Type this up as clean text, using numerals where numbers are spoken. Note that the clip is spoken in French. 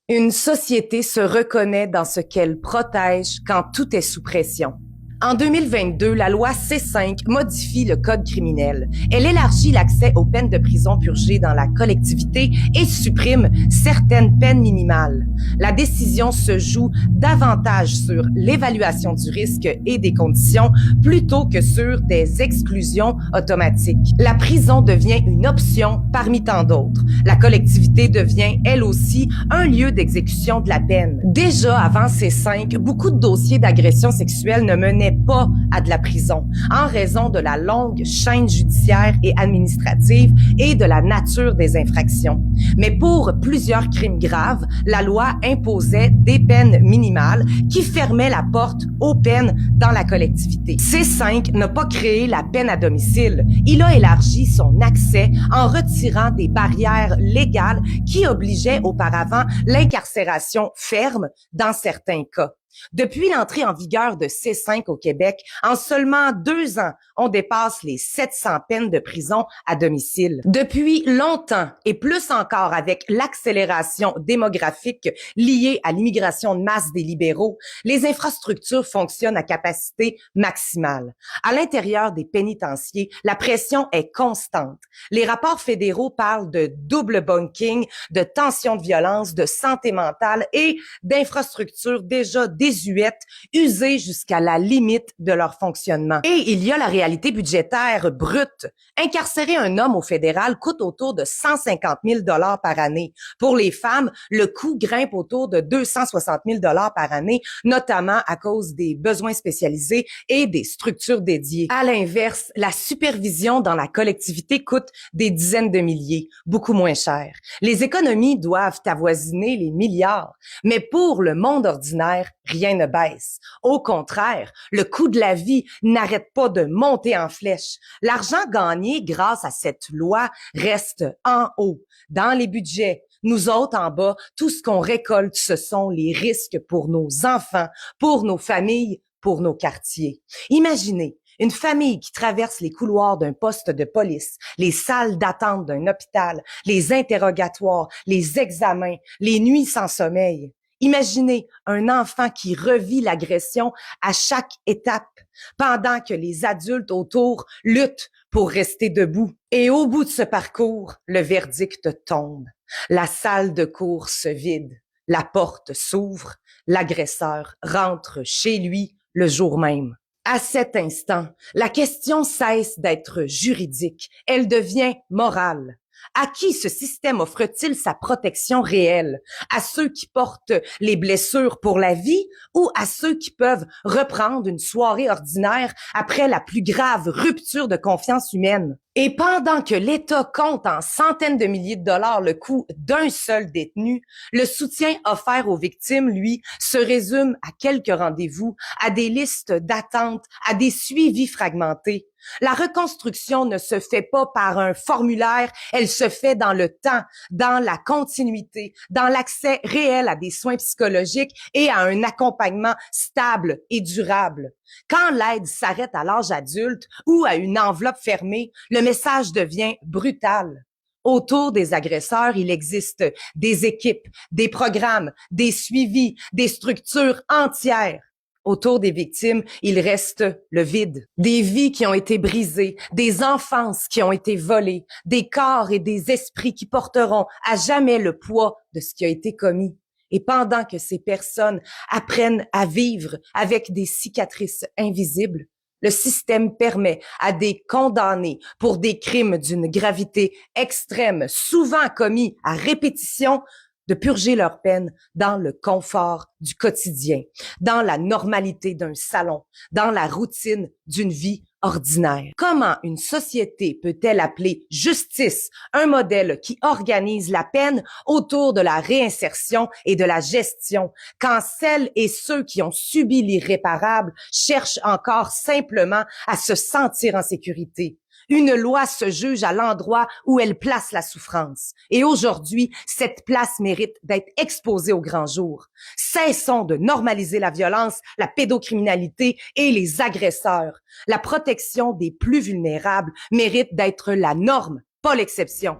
Une société se reconnaît dans ce qu'elle protège quand tout est sous pression. En 2022, la loi C5 modifie le code criminel. Elle élargit l'accès aux peines de prison purgées dans la collectivité et supprime certaines peines minimales. La décision se joue davantage sur l'évaluation du risque et des conditions plutôt que sur des exclusions automatiques. La prison devient une option parmi tant d'autres. La collectivité devient, elle aussi, un lieu d'exécution de la peine. Déjà avant C5, beaucoup de dossiers d'agression sexuelle ne menaient pas à de la prison en raison de la longue chaîne judiciaire et administrative et de la nature des infractions. Mais pour plusieurs crimes graves, la loi imposait des peines minimales qui fermaient la porte aux peines dans la collectivité. C5 n'a pas créé la peine à domicile. Il a élargi son accès en retirant des barrières légales qui obligeaient auparavant l'incarcération ferme dans certains cas. Depuis l'entrée en vigueur de C5 au Québec, en seulement 2 ans, on dépasse les 700 peines de prison à domicile. Depuis longtemps, et plus encore avec l'accélération démographique liée à l'immigration de masse des libéraux, les infrastructures fonctionnent à capacité maximale. À l'intérieur des pénitenciers, la pression est constante. Les rapports fédéraux parlent de double bunking, de tensions de violence, de santé mentale et d'infrastructures déjà désuètes, usées jusqu'à la limite de leur fonctionnement. Et il y a la réalité budgétaire brute. Incarcérer un homme au fédéral coûte autour de 150 000 $ par année. Pour les femmes, le coût grimpe autour de 260 000 $ par année, notamment à cause des besoins spécialisés et des structures dédiées. À l'inverse, la supervision dans la collectivité coûte des dizaines de milliers, beaucoup moins cher. Les économies doivent avoisiner les milliards, mais pour le monde ordinaire, rien ne baisse. Au contraire, le coût de la vie n'arrête pas de monter en flèche. L'argent gagné grâce à cette loi reste en haut, dans les budgets. Nous autres, en bas, tout ce qu'on récolte, ce sont les risques pour nos enfants, pour nos familles, pour nos quartiers. Imaginez une famille qui traverse les couloirs d'un poste de police, les salles d'attente d'un hôpital, les interrogatoires, les examens, les nuits sans sommeil. Imaginez un enfant qui revit l'agression à chaque étape, pendant que les adultes autour luttent pour rester debout. Et au bout de ce parcours, le verdict tombe. La salle de cour se vide, la porte s'ouvre, l'agresseur rentre chez lui le jour même. À cet instant, la question cesse d'être juridique, elle devient morale. À qui ce système offre-t-il sa protection réelle? À ceux qui portent les blessures pour la vie ou à ceux qui peuvent reprendre une soirée ordinaire après la plus grave rupture de confiance humaine? Et pendant que l'État compte en centaines de milliers de dollars le coût d'un seul détenu, le soutien offert aux victimes, lui, se résume à quelques rendez-vous, à des listes d'attente, à des suivis fragmentés. La reconstruction ne se fait pas par un formulaire, elle se fait dans le temps, dans la continuité, dans l'accès réel à des soins psychologiques et à un accompagnement stable et durable. Quand l'aide s'arrête à l'âge adulte ou à une enveloppe fermée, le message devient brutal. Autour des agresseurs, il existe des équipes, des programmes, des suivis, des structures entières. Autour des victimes, il reste le vide. Des vies qui ont été brisées, des enfances qui ont été volées, des corps et des esprits qui porteront à jamais le poids de ce qui a été commis. Et pendant que ces personnes apprennent à vivre avec des cicatrices invisibles, le système permet à des condamnés pour des crimes d'une gravité extrême, souvent commis à répétition, de purger leur peine dans le confort du quotidien, dans la normalité d'un salon, dans la routine d'une vie ordinaire. Comment une société peut-elle appeler justice un modèle qui organise la peine autour de la réinsertion et de la gestion, quand celles et ceux qui ont subi l'irréparable cherchent encore simplement à se sentir en sécurité? Une loi se juge à l'endroit où elle place la souffrance. Et aujourd'hui, cette place mérite d'être exposée au grand jour. Cessons de normaliser la violence, la pédocriminalité et les agresseurs. La protection des plus vulnérables mérite d'être la norme, pas l'exception.